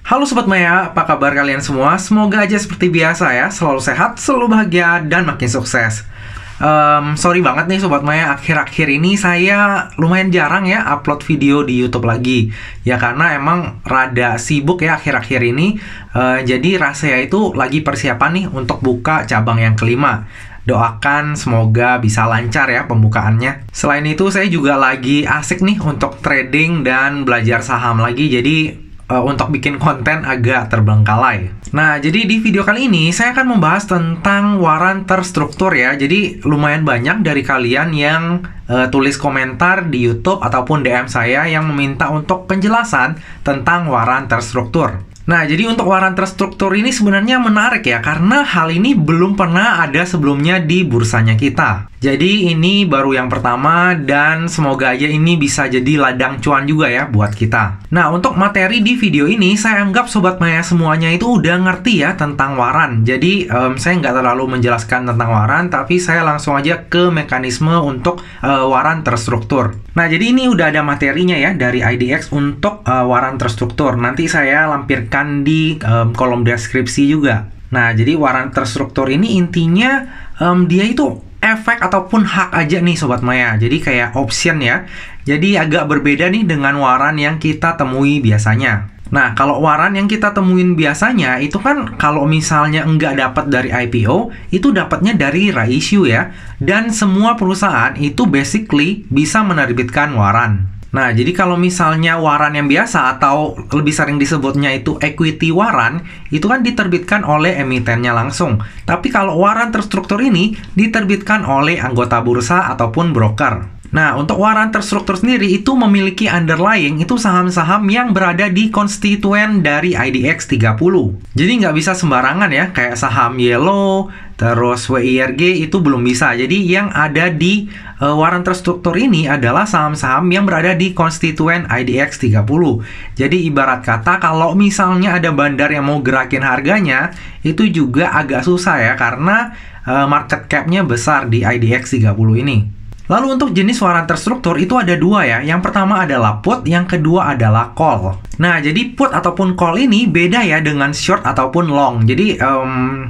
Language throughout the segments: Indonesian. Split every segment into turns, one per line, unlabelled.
Halo Sobat Maya, apa kabar kalian semua? Semoga aja seperti biasa ya, selalu sehat, selalu bahagia, dan makin sukses. Sorry banget nih Sobat Maya, akhir-akhir ini saya lumayan jarang ya upload video di YouTube lagi. Ya karena emang rada sibuk ya akhir-akhir ini. Jadi rasanya itu lagi persiapan nih untuk buka cabang yang kelima. Doakan semoga bisa lancar ya pembukaannya. Selain itu saya juga lagi asik nih untuk trading dan belajar saham lagi. Jadi untuk bikin konten agak terbengkalai. Nah, jadi di video kali ini saya akan membahas tentang waran terstruktur ya. Jadi lumayan banyak dari kalian yang tulis komentar di YouTube ataupun DM saya yang meminta untuk penjelasan tentang waran terstruktur. Nah, jadi untuk waran terstruktur ini sebenarnya menarik ya, karena hal ini belum pernah ada sebelumnya di bursanya kita. Jadi ini baru yang pertama dan semoga aja ini bisa jadi ladang cuan juga ya buat kita. Nah, untuk materi di video ini saya anggap Sobat Maya semuanya itu udah ngerti ya tentang waran. Jadi saya nggak terlalu menjelaskan tentang waran, tapi saya langsung aja ke mekanisme untuk waran terstruktur. Nah, jadi ini udah ada materinya ya dari IDX untuk waran terstruktur. Nanti saya lampirkan di kolom deskripsi juga. Nah, jadi waran terstruktur ini intinya dia itu efek ataupun hak aja nih Sobat Maya. Jadi kayak option ya. Jadi agak berbeda nih dengan waran yang kita temui biasanya. Nah, kalau waran yang kita temuin biasanya itu kan kalau misalnya nggak dapat dari IPO, itu dapatnya dari reissue ya. Dan semua perusahaan itu basically bisa menerbitkan waran. Nah, jadi kalau misalnya waran yang biasa atau lebih sering disebutnya itu equity waran, itu kan diterbitkan oleh emitennya langsung. Tapi kalau waran terstruktur ini diterbitkan oleh anggota bursa ataupun broker. Nah, untuk waran terstruktur sendiri itu memiliki underlying itu saham-saham yang berada di konstituen dari IDX 30. Jadi nggak bisa sembarangan ya, kayak saham Yellow, terus WIRG itu belum bisa. Jadi yang ada di waran terstruktur ini adalah saham-saham yang berada di konstituen IDX 30. Jadi ibarat kata kalau misalnya ada bandar yang mau gerakin harganya, itu juga agak susah ya, karena market cap-nya besar di IDX 30 ini. Lalu untuk jenis waran terstruktur itu ada dua ya. Yang pertama adalah put, yang kedua adalah call. Nah, jadi put ataupun call ini beda ya dengan short ataupun long. Jadi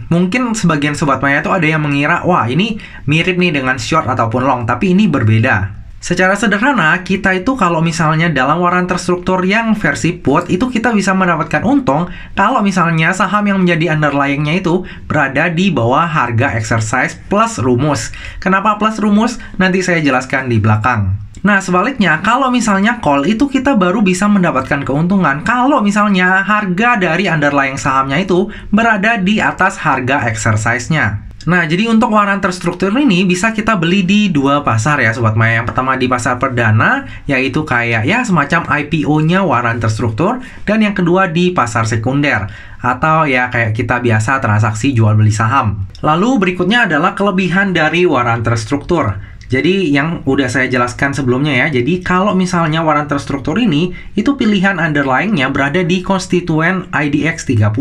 mungkin sebagian Sobat Maya itu ada yang mengira, wah ini mirip nih dengan short ataupun long, tapi ini berbeda. Secara sederhana, kita itu kalau misalnya dalam waran terstruktur yang versi put, itu kita bisa mendapatkan untung kalau misalnya saham yang menjadi underlying-nya itu berada di bawah harga exercise plus rumus. Kenapa plus rumus? Nanti saya jelaskan di belakang. Nah, sebaliknya, kalau misalnya call itu kita baru bisa mendapatkan keuntungan kalau misalnya harga dari underlying sahamnya itu berada di atas harga exercise-nya. Nah, jadi untuk waran terstruktur ini bisa kita beli di dua pasar ya Sobat Maya. Yang pertama di pasar perdana, yaitu kayak ya semacam IPO-nya waran terstruktur. Dan yang kedua di pasar sekunder, atau ya kayak kita biasa transaksi jual beli saham. Lalu berikutnya adalah kelebihan dari waran terstruktur. Jadi yang udah saya jelaskan sebelumnya ya. Jadi kalau misalnya waran terstruktur ini, itu pilihan underlying-nya berada di konstituen IDX 30.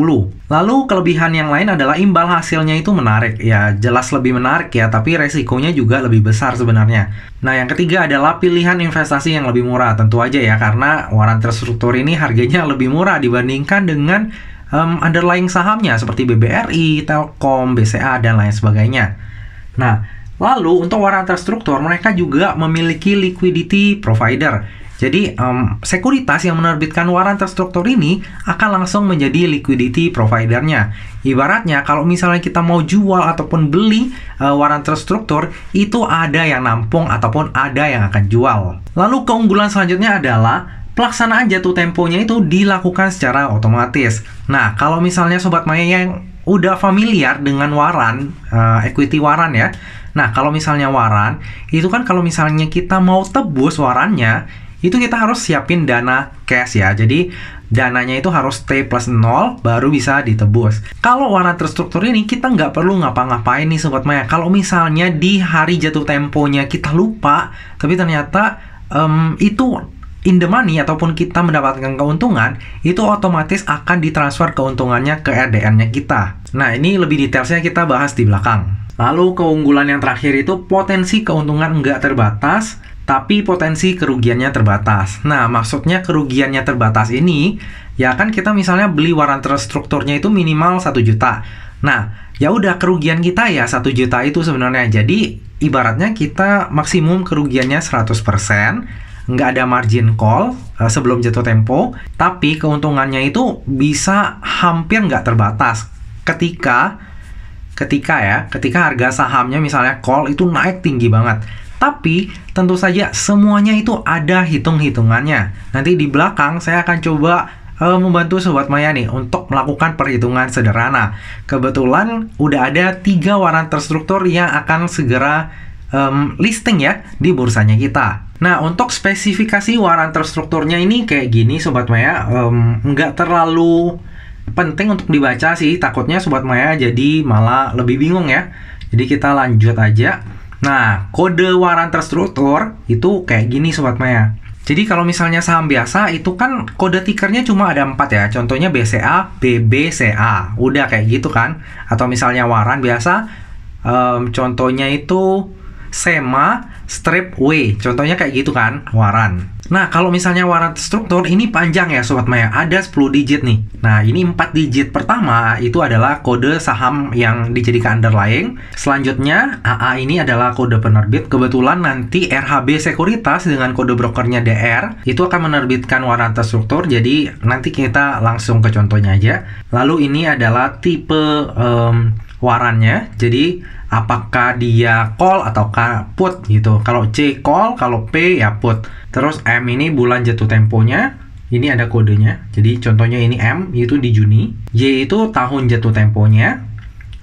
Lalu kelebihan yang lain adalah imbal hasilnya itu menarik. Ya jelas lebih menarik ya, tapi resikonya juga lebih besar sebenarnya. Nah, yang ketiga adalah pilihan investasi yang lebih murah. Tentu aja ya, karena waran terstruktur ini harganya lebih murah dibandingkan dengan underlying sahamnya seperti BBRI, Telkom, BCA, dan lain sebagainya. Nah, lalu untuk waran terstruktur mereka juga memiliki liquidity provider. Jadi sekuritas yang menerbitkan waran terstruktur ini akan langsung menjadi liquidity providernya. Ibaratnya kalau misalnya kita mau jual ataupun beli waran terstruktur, itu ada yang nampung ataupun ada yang akan jual. Lalu keunggulan selanjutnya adalah pelaksanaan jatuh temponya itu dilakukan secara otomatis. Nah, kalau misalnya Sobat Maya yang udah familiar dengan waran, equity waran ya. Nah, kalau misalnya waran, itu kan kalau misalnya kita mau tebus warannya, itu kita harus siapin dana cash ya. Jadi, dananya itu harus T plus 0, baru bisa ditebus. Kalau waran terstruktur ini, kita nggak perlu ngapa-ngapain nih Sobat Maya. Kalau misalnya di hari jatuh temponya kita lupa, tapi ternyata itu in the money ataupun kita mendapatkan keuntungan, itu otomatis akan ditransfer keuntungannya ke RDN-nya kita. Nah, ini lebih detailnya kita bahas di belakang. Lalu keunggulan yang terakhir itu potensi keuntungan nggak terbatas tapi potensi kerugiannya terbatas. Nah, maksudnya kerugiannya terbatas ini, ya kan kita misalnya beli waran terstrukturnya itu minimal 1 juta. Nah, ya udah kerugian kita ya 1 juta itu sebenarnya. Jadi, ibaratnya kita maksimum kerugiannya 100%, nggak ada margin call sebelum jatuh tempo, tapi keuntungannya itu bisa hampir nggak terbatas ketika harga sahamnya misalnya call itu naik tinggi banget. Tapi tentu saja semuanya itu ada hitung-hitungannya. Nanti di belakang saya akan coba membantu Sobat Maya nih untuk melakukan perhitungan sederhana. Kebetulan udah ada 3 waran terstruktur yang akan segera listing ya di bursanya kita. Nah, untuk spesifikasi waran terstrukturnya ini kayak gini Sobat Maya, nggak terlalu penting untuk dibaca sih, takutnya Sobat Maya jadi malah lebih bingung ya. Jadi kita lanjut aja. Nah, kode waran terstruktur itu kayak gini Sobat Maya. Jadi kalau misalnya saham biasa itu kan kode tikernya cuma ada 4 ya. Contohnya BCA, BBCA. Udah kayak gitu kan. Atau misalnya waran biasa, contohnya itu SEMA, strip W. Contohnya kayak gitu kan, waran. Nah, kalau misalnya waran terstruktur ini panjang ya Sobat Maya, ada 10 digit nih. Nah, ini 4 digit pertama itu adalah kode saham yang dijadikan underlying. Selanjutnya, AA ini adalah kode penerbit. Kebetulan nanti RHB Sekuritas dengan kode brokernya DR itu akan menerbitkan waran terstruktur. Jadi, nanti kita langsung ke contohnya aja. Lalu ini adalah tipe warannya. Jadi, apakah dia call atau put gitu. Kalau C call, kalau P ya put. Terus M ini bulan jatuh temponya. Ini ada kodenya. Jadi contohnya ini M itu di Juni. Y itu tahun jatuh temponya.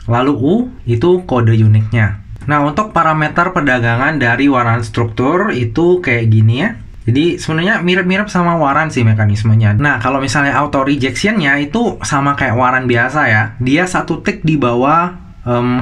Lalu U itu kode uniknya. Nah, untuk parameter perdagangan dari waran struktur itu kayak gini ya. Jadi sebenarnya mirip-mirip sama waran sih mekanismenya. Nah, kalau misalnya auto rejection-nya itu sama kayak waran biasa ya. Dia 1 tick di bawah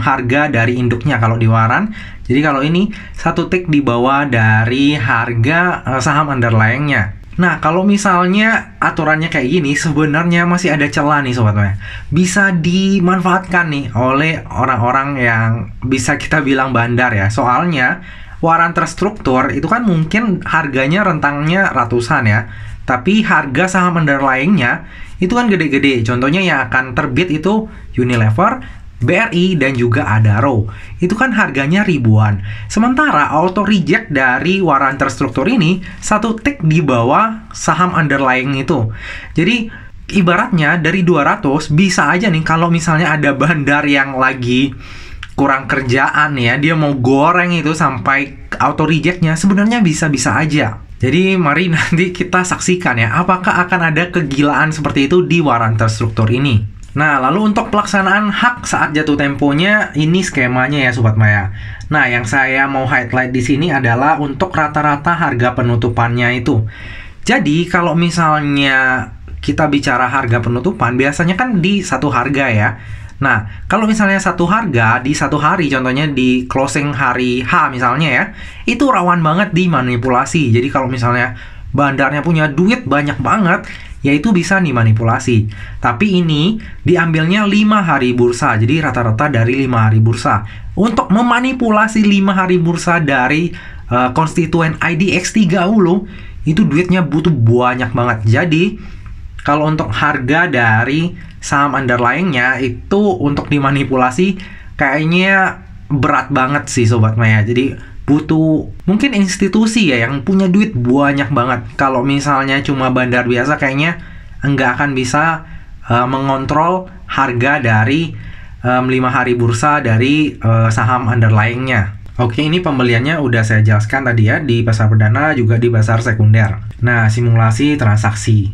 harga dari induknya kalau di waran. Jadi kalau ini 1 tick di bawah dari harga saham underlying-nya. Nah, kalau misalnya aturannya kayak gini, sebenarnya masih ada celah nih Sobat Maya. Bisa dimanfaatkan nih oleh orang-orang yang bisa kita bilang bandar ya. Soalnya waran terstruktur itu kan mungkin harganya rentangnya ratusan ya. Tapi harga saham underlying-nya itu kan gede-gede. Contohnya yang akan terbit itu Unilever, BRI, dan juga Adaro. Itu kan harganya ribuan. Sementara auto reject dari waran terstruktur ini 1 tick di bawah saham underlying itu. Jadi ibaratnya dari 200 bisa aja nih kalau misalnya ada bandar yang lagi kurang kerjaan ya, dia mau goreng itu sampai auto rejectnya, sebenarnya bisa-bisa aja. Jadi mari nanti kita saksikan ya, apakah akan ada kegilaan seperti itu di waran terstruktur ini. Nah, lalu untuk pelaksanaan hak saat jatuh temponya, ini skemanya ya Sobat Maya. Nah, yang saya mau highlight di sini adalah untuk rata-rata harga penutupannya itu. Jadi, kalau misalnya kita bicara harga penutupan, biasanya kan di satu harga ya. Nah, kalau misalnya satu harga di satu hari, contohnya di closing hari H misalnya ya, itu rawan banget dimanipulasi. Jadi, kalau misalnya bandarnya punya duit banyak banget, yaitu bisa dimanipulasi. Tapi ini diambilnya 5 hari bursa. Jadi rata-rata dari 5 hari bursa. Untuk memanipulasi 5 hari bursa dari konstituen IDX30, itu duitnya butuh banyak banget. Jadi kalau untuk harga dari saham underlying-nya itu untuk dimanipulasi kayaknya berat banget sih Sobat Maya. Jadi butuh mungkin institusi ya yang punya duit banyak banget. Kalau misalnya cuma bandar biasa kayaknya nggak akan bisa mengontrol harga dari 5 hari bursa dari saham underlying-nya. Oke, ini pembeliannya udah saya jelaskan tadi ya, di pasar perdana juga di pasar sekunder. Nah, simulasi transaksi.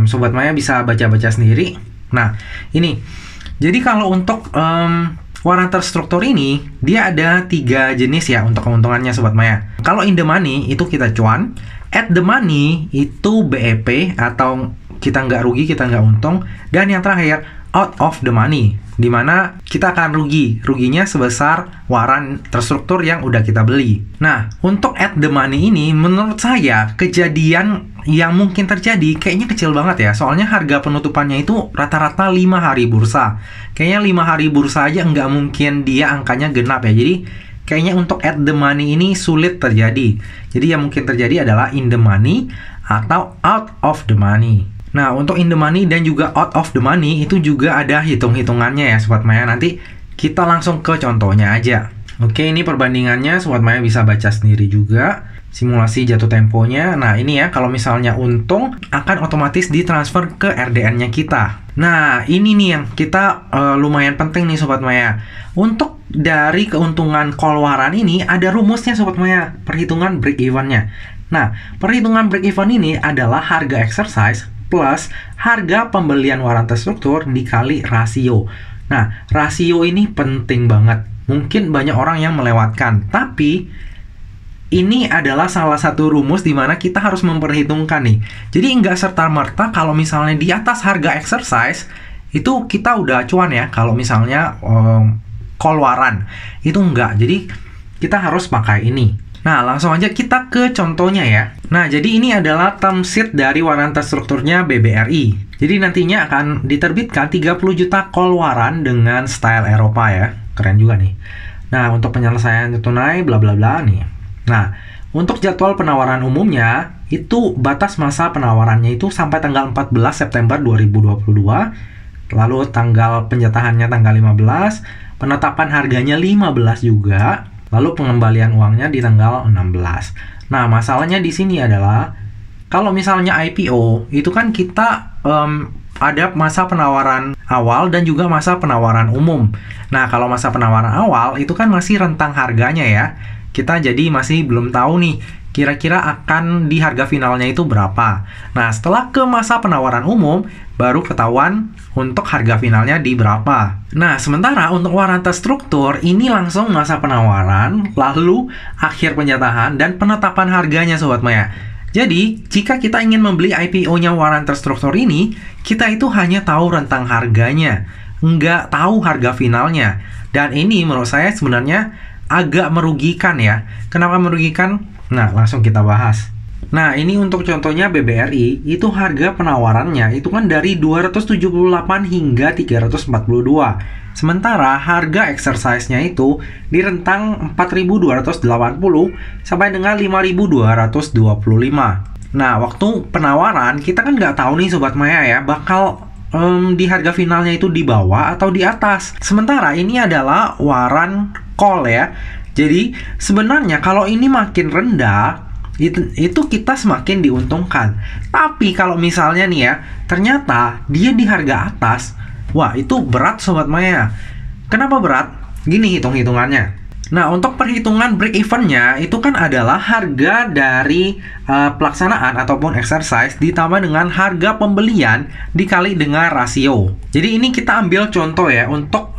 Sobat Maya bisa baca-baca sendiri. Nah, ini. Jadi kalau untuk waran terstruktur ini, dia ada 3 jenis ya untuk keuntungannya Sobat Maya. Kalau in the money, itu kita cuan. At the money, itu BEP, atau kita nggak rugi, kita nggak untung. Dan yang terakhir, out of the money, di mana kita akan ruginya sebesar waran terstruktur yang udah kita beli. Nah, untuk at the money ini menurut saya kejadian yang mungkin terjadi kayaknya kecil banget ya, soalnya harga penutupannya itu rata-rata 5 hari bursa. Kayaknya 5 hari bursa aja nggak mungkin dia angkanya genap ya, jadi kayaknya untuk at the money ini sulit terjadi. Jadi yang mungkin terjadi adalah in the money atau out of the money. Nah, untuk in the money dan juga out of the money itu juga ada hitung-hitungannya ya Sobat Maya. Nanti kita langsung ke contohnya aja. Oke, ini perbandingannya Sobat Maya bisa baca sendiri juga. Simulasi jatuh temponya. Nah, ini ya, kalau misalnya untung akan otomatis ditransfer ke RDN-nya kita. Nah, ini nih yang kita lumayan penting nih Sobat Maya. Untuk dari keuntungan call waran ini ada rumusnya Sobat Maya, perhitungan break even-nya. Nah, perhitungan break even ini adalah harga exercise plus harga pembelian waran terstruktur dikali rasio. Nah, rasio ini penting banget. Mungkin banyak orang yang melewatkan, tapi ini adalah salah satu rumus di mana kita harus memperhitungkan nih. Jadi nggak serta-merta kalau misalnya di atas harga exercise itu kita udah cuan ya. Kalau misalnya call waran itu enggak. Jadi kita harus pakai ini. Nah, langsung aja kita ke contohnya ya. Nah, jadi ini adalah term sheet dari waran terstrukturnya BBRI. Jadi nantinya akan diterbitkan 30 juta call waran dengan style Eropa ya. Keren juga nih. Nah, untuk penyelesaian tunai bla bla bla nih. Nah, untuk jadwal penawaran umumnya, itu batas masa penawarannya itu sampai tanggal 14 September 2022, lalu tanggal penjatahannya tanggal 15, penetapan harganya 15 juga, lalu pengembalian uangnya di tanggal 16. Nah, masalahnya di sini adalah, kalau misalnya IPO, itu kan kita ada masa penawaran awal dan juga masa penawaran umum. Nah, kalau masa penawaran awal, itu kan masih rentang harganya ya. Kita jadi masih belum tahu nih kira-kira akan di harga finalnya itu berapa. Nah, setelah ke masa penawaran umum baru ketahuan untuk harga finalnya di berapa. Nah, sementara untuk waran terstruktur ini langsung masa penawaran, lalu akhir penjatahan dan penetapan harganya Sobat Maya. Jadi, jika kita ingin membeli IPO-nya waran terstruktur ini, kita itu hanya tahu rentang harganya, nggak tahu harga finalnya. Dan ini menurut saya sebenarnya agak merugikan ya. Kenapa merugikan? Nah, langsung kita bahas. Nah, ini untuk contohnya BBRI, itu harga penawarannya itu kan dari 278 hingga 342. Sementara harga exercise-nya itu di rentang 4.280 sampai dengan 5.225. Nah, waktu penawaran kita kan nggak tahu nih Sobat Maya ya, bakal di harga finalnya itu di bawah atau di atas. Sementara ini adalah waran call ya. Jadi sebenarnya kalau ini makin rendah itu kita semakin diuntungkan. Tapi kalau misalnya nih ya, ternyata dia di harga atas, wah itu berat Sobat Maya. Kenapa berat? Gini hitung-hitungannya. Nah, untuk perhitungan break even-nya itu kan adalah harga dari pelaksanaan ataupun exercise ditambah dengan harga pembelian dikali dengan rasio. Jadi ini kita ambil contoh ya. Untuk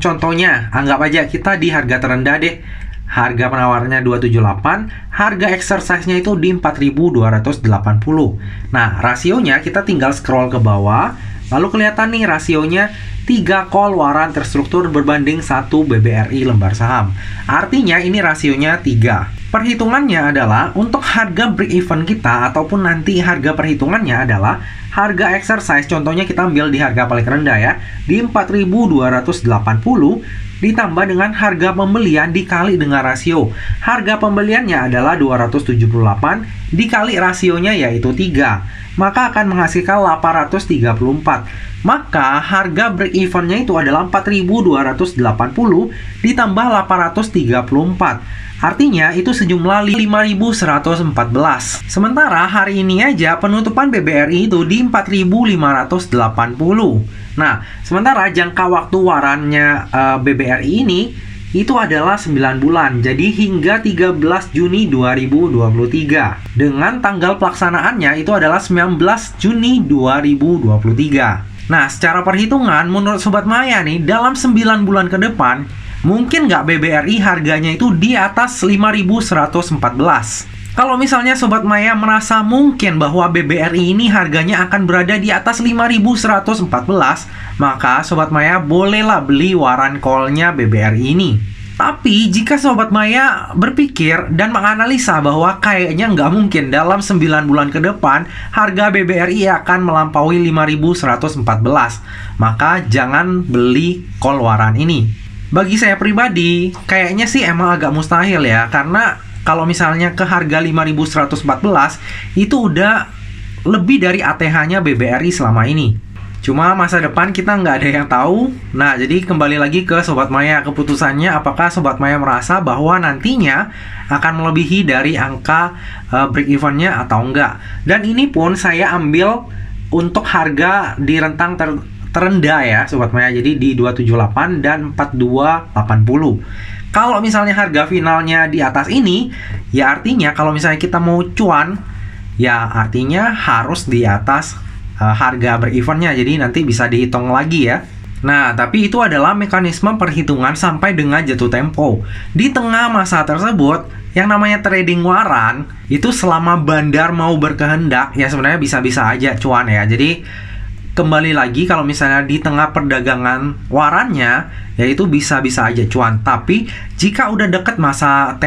contohnya, anggap aja kita di harga terendah deh. Harga penawarnya 278, harga exercise-nya itu di 4.280. Nah, rasionya kita tinggal scroll ke bawah, lalu kelihatan nih rasionya 3 call waran terstruktur berbanding 1 BBRI lembar saham. Artinya ini rasionya 3. Perhitungannya adalah untuk harga break even kita ataupun nanti harga perhitungannya adalah harga exercise, contohnya kita ambil di harga paling rendah ya, di 4.280 ditambah dengan harga pembelian dikali dengan rasio. Harga pembeliannya adalah 278 dikali rasionya yaitu 3. Maka akan menghasilkan 834. Maka harga break even-nya itu adalah 4.280 ditambah 834. Artinya itu sejumlah 5.114. Sementara hari ini aja penutupan BBRI itu di 4.580. Nah, sementara jangka waktu warannya BBRI ini itu adalah 9 bulan. Jadi hingga 13 Juni 2023. Dengan tanggal pelaksanaannya itu adalah 19 Juni 2023. Nah, secara perhitungan menurut Sobat Maya nih, dalam 9 bulan ke depan, mungkin nggak BBRI harganya itu di atas 5.114. Kalau misalnya Sobat Maya merasa mungkin bahwa BBRI ini harganya akan berada di atas 5.114, maka Sobat Maya bolehlah beli waran call-nya BBRI ini. Tapi jika Sobat Maya berpikir dan menganalisa bahwa kayaknya nggak mungkin dalam 9 bulan ke depan harga BBRI akan melampaui 5.114, maka jangan beli call waran ini. Bagi saya pribadi, kayaknya sih emang agak mustahil ya, karena kalau misalnya ke harga 5.114 itu udah lebih dari ATH-nya BBRI selama ini. Cuma masa depan kita nggak ada yang tahu. Nah, jadi kembali lagi ke Sobat Maya, keputusannya apakah Sobat Maya merasa bahwa nantinya akan melebihi dari angka break even-nya atau enggak. Dan ini pun saya ambil untuk harga di rentang terendah ya Sobat Maya, jadi di 278 dan 4280. Kalau misalnya harga finalnya di atas ini, ya artinya kalau misalnya kita mau cuan, ya artinya harus di atas harga break-even-nya. Jadi nanti bisa dihitung lagi ya. Nah, tapi itu adalah mekanisme perhitungan sampai dengan jatuh tempo. Di tengah masa tersebut, yang namanya trading waran, itu selama bandar mau berkehendak, ya sebenarnya bisa-bisa aja cuan ya. Jadi kembali lagi kalau misalnya di tengah perdagangan warannya, yaitu bisa-bisa aja cuan. Tapi jika udah deket masa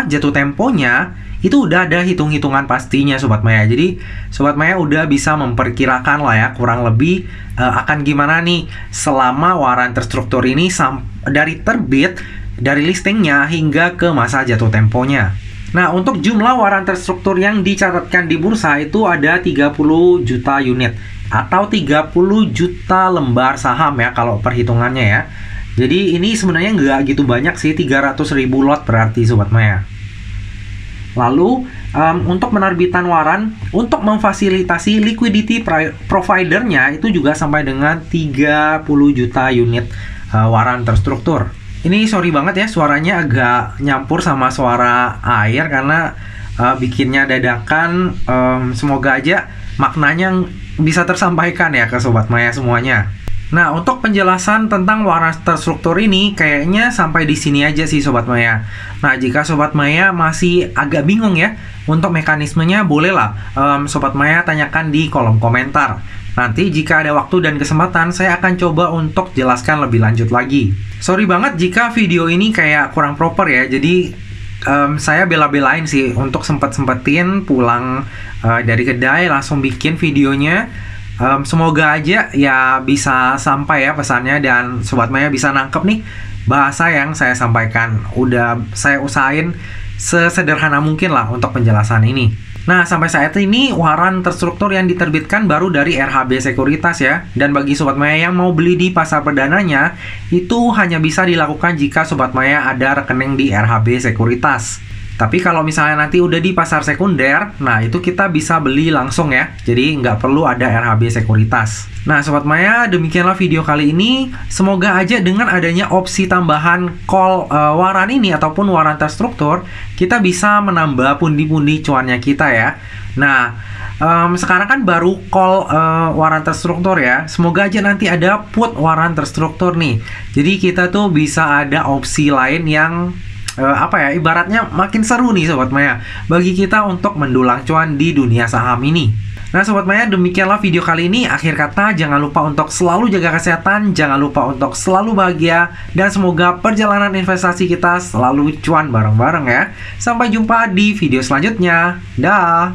jatuh temponya, itu udah ada hitung-hitungan pastinya Sobat Maya. Jadi Sobat Maya udah bisa memperkirakan lah ya kurang lebih akan gimana nih selama waran terstruktur ini dari terbit, dari listingnya hingga ke masa jatuh temponya. Nah, untuk jumlah waran terstruktur yang dicatatkan di bursa itu ada 30 juta unit atau 30 juta lembar saham ya kalau perhitungannya ya. Jadi ini sebenarnya nggak gitu banyak sih, 300.000 lot berarti Sobat Maya. Lalu untuk penerbitan waran, untuk memfasilitasi liquidity providernya itu juga sampai dengan 30 juta unit waran terstruktur. Ini sorry banget ya, suaranya agak nyampur sama suara air karena bikinnya dadakan. Semoga aja maknanya bisa tersampaikan ya ke Sobat Maya semuanya. Nah, untuk penjelasan tentang waran terstruktur ini kayaknya sampai di sini aja sih Sobat Maya. Nah, jika Sobat Maya masih agak bingung ya untuk mekanismenya, bolehlah Sobat Maya tanyakan di kolom komentar. Nanti jika ada waktu dan kesempatan, saya akan coba untuk jelaskan lebih lanjut lagi. Sorry banget jika video ini kayak kurang proper ya. Jadi saya bela-belain sih untuk sempet-sempetin pulang dari kedai langsung bikin videonya. Semoga aja ya bisa sampai ya pesannya dan Sobat Maya bisa nangkep nih bahasa yang saya sampaikan. Udah saya usahain sesederhana mungkin lah untuk penjelasan ini. Nah, sampai saat ini waran terstruktur yang diterbitkan baru dari RHB Sekuritas ya. Dan bagi Sobat Maya yang mau beli di pasar perdananya, itu hanya bisa dilakukan jika Sobat Maya ada rekening di RHB Sekuritas. Tapi kalau misalnya nanti udah di pasar sekunder, nah itu kita bisa beli langsung ya. Jadi nggak perlu ada RHB Sekuritas. Nah Sobat Maya, demikianlah video kali ini. Semoga aja dengan adanya opsi tambahan call waran ini ataupun waran terstruktur, kita bisa menambah pundi-pundi cuannya kita ya. Nah, sekarang kan baru call waran terstruktur ya. Semoga aja nanti ada put waran terstruktur nih. Jadi kita tuh bisa ada opsi lain yang ibaratnya makin seru nih Sobat Maya bagi kita untuk mendulang cuan di dunia saham ini. Nah Sobat Maya, demikianlah video kali ini. Akhir kata, jangan lupa untuk selalu jaga kesehatan, jangan lupa untuk selalu bahagia, dan semoga perjalanan investasi kita selalu cuan bareng-bareng ya. Sampai jumpa di video selanjutnya. Dah.